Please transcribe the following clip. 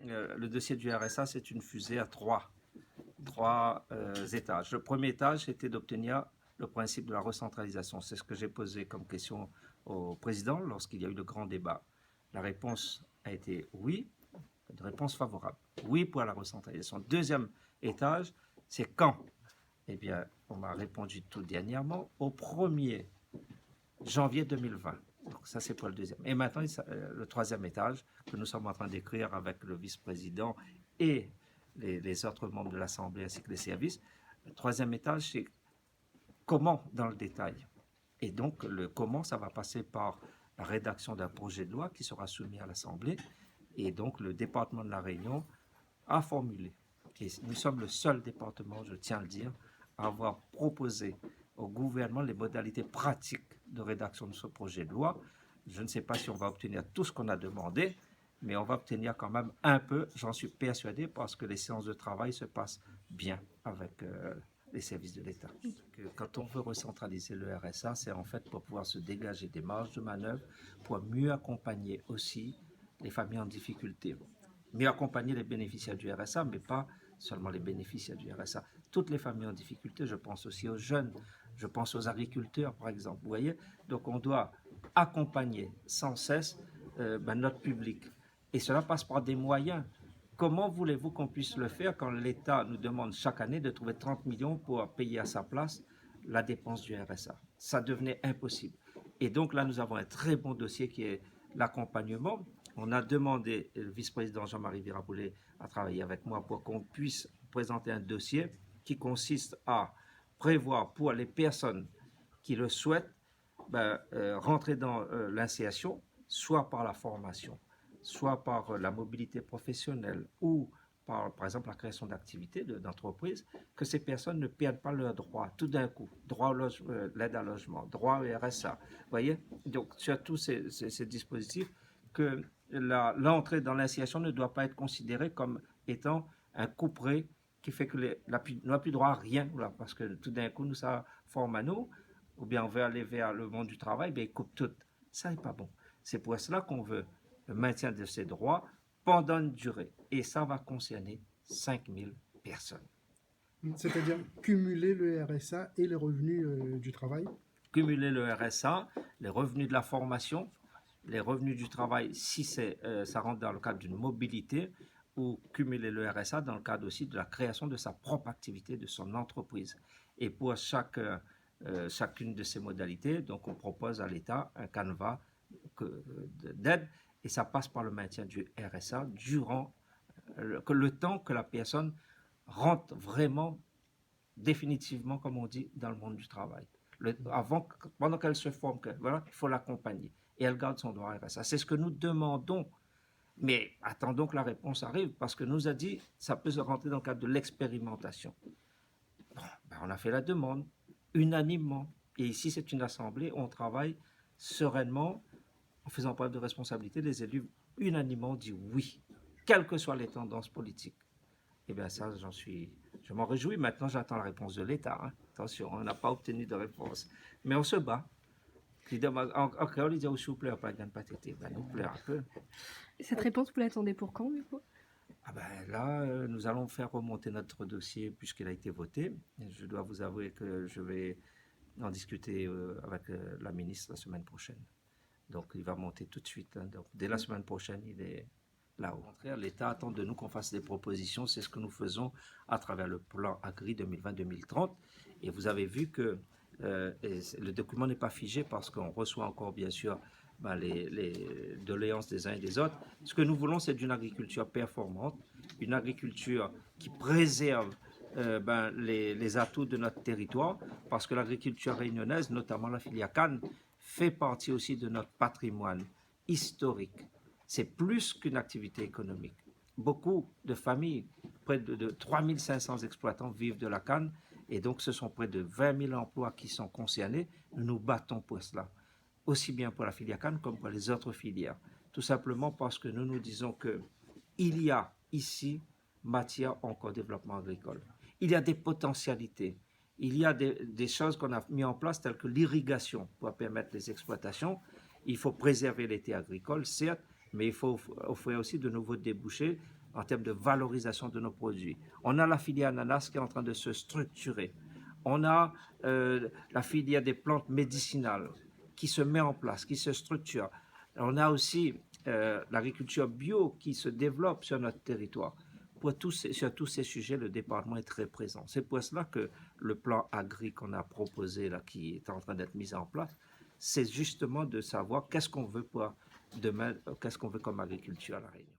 le dossier du RSA, c'est une fusée à trois étages. Le premier étage, c'était d'obtenir le principe de la recentralisation. C'est ce que j'ai posé comme question au président lorsqu'il y a eu le grand débat. La réponse a été oui, une réponse favorable. Oui pour la recentralisation. Deuxième étage, c'est quand? Eh bien, on m'a répondu tout dernièrement, au 1er janvier 2020. Donc ça, c'est pour le deuxième. Et maintenant, le troisième étage que nous sommes en train d'écrire avec le vice-président et les autres membres de l'Assemblée ainsi que les services. Le troisième étage, c'est comment dans le détail. Et donc, le comment, ça va passer par la rédaction d'un projet de loi qui sera soumis à l'Assemblée. Et donc, le département de la Réunion a formulé. Et nous sommes le seul département, je tiens à le dire, à avoir proposé au gouvernement les modalités pratiques de rédaction de ce projet de loi. Je ne sais pas si on va obtenir tout ce qu'on a demandé, mais on va obtenir quand même un peu, j'en suis persuadé, parce que les séances de travail se passent bien avec les services de l'État. Quand on veut recentraliser le RSA, c'est en fait pour pouvoir se dégager des marges de manœuvre, pour mieux accompagner aussi les familles en difficulté. Mieux accompagner les bénéficiaires du RSA, mais pas seulement les bénéficiaires du RSA. Toutes les familles en difficulté, je pense aussi aux jeunes, je pense aux agriculteurs, par exemple. Vous voyez, donc on doit accompagner sans cesse notre public. Et cela passe par des moyens. Comment voulez-vous qu'on puisse le faire quand l'État nous demande chaque année de trouver 30 millions pour payer à sa place la dépense du RSA? Ça devenait impossible. Et donc là, nous avons un très bon dossier qui est l'accompagnement. On a demandé, le vice-président Jean-Marie Viraboulet a travaillé avec moi pour qu'on puisse présenter un dossier qui consiste à prévoir pour les personnes qui le souhaitent rentrer dans l'insertion, soit par la formation, soit par la mobilité professionnelle ou par exemple la création d'activités, d'entreprises, que ces personnes ne perdent pas leurs droits tout d'un coup. Droit à l'aide à logement, droit au RSA. Vous voyez? Donc, sur tous ces dispositifs, que l'entrée dans l'insertion ne doit pas être considérée comme étant un couperet qui fait que n'a plus droit à rien, là, parce que tout d'un coup, nous, ça forme à nous, ou bien on veut aller vers le monde du travail, bien, il coupe tout. Ça n'est pas bon. C'est pour cela qu'on veut le maintien de ces droits pendant une durée. Et ça va concerner 5000 personnes. C'est-à-dire cumuler le RSA et les revenus du travail? Cumuler le RSA, les revenus de la formation, les revenus du travail si ça rentre dans le cadre d'une mobilité, ou cumuler le RSA dans le cadre aussi de la création de sa propre activité, de son entreprise. Et pour chacune de ces modalités, donc on propose à l'État un canevas d'aide, et ça passe par le maintien du RSA durant le temps que la personne rentre vraiment définitivement, comme on dit, dans le monde du travail. Pendant qu'elle se forme, voilà, il faut l'accompagner. Et elle garde son droit à RSA. C'est ce que nous demandons. Mais attendons que la réponse arrive, parce que nous a dit ça peut se rentrer dans le cadre de l'expérimentation. Bon, on a fait la demande unanimement. Et ici, c'est une assemblée où on travaille sereinement, en faisant preuve de responsabilité. Les élus unanimement ont dit oui, quelles que soient les tendances politiques. Eh bien, ça, je m'en réjouis. Maintenant, j'attends la réponse de l'État. Hein. Attention, on n'a pas obtenu de réponse. Mais on se bat. En créole, il dit, s'il vous plaît, pas de pathété. Ben, nous pleurons un peu. Cette réponse, vous l'attendez pour quand, du coup? Là, nous allons faire remonter notre dossier puisqu'il a été voté. Je dois vous avouer que je vais en discuter avec la ministre la semaine prochaine. Donc, il va monter tout de suite. Hein. Donc, dès la semaine prochaine, il est là-haut. L'État attend de nous qu'on fasse des propositions. C'est ce que nous faisons à travers le plan Agri 2020-2030. Et vous avez vu que le document n'est pas figé parce qu'on reçoit encore, bien sûr, les doléances des uns et des autres. Ce que nous voulons, c'est d'une agriculture performante, une agriculture qui préserve les atouts de notre territoire, parce que l'agriculture réunionnaise, notamment la filière canne, fait partie aussi de notre patrimoine historique. C'est plus qu'une activité économique. Beaucoup de familles, près de 3500 exploitants vivent de la canne, et donc ce sont près de 20 000 emplois qui sont concernés. Nous nous battons pour cela, aussi bien pour la filière canne comme pour les autres filières. Tout simplement parce que nous nous disons qu'il y a ici matière encore au développement agricole. Il y a des potentialités. Il y a des choses qu'on a mis en place, telles que l'irrigation pour permettre les exploitations. Il faut préserver les terres agricoles, certes, mais il faut offrir aussi de nouveaux débouchés en termes de valorisation de nos produits. On a la filière ananas qui est en train de se structurer. On a la filière des plantes médicinales qui se met en place, qui se structure. On a aussi l'agriculture bio qui se développe sur notre territoire. Sur tous ces sujets, le département est très présent. C'est pour cela que le plan agri qu'on a proposé, là, qui est en train d'être mis en place, c'est justement de savoir qu'est-ce qu'on veut pour demain, qu'est-ce qu'on veut comme agriculture à La Réunion.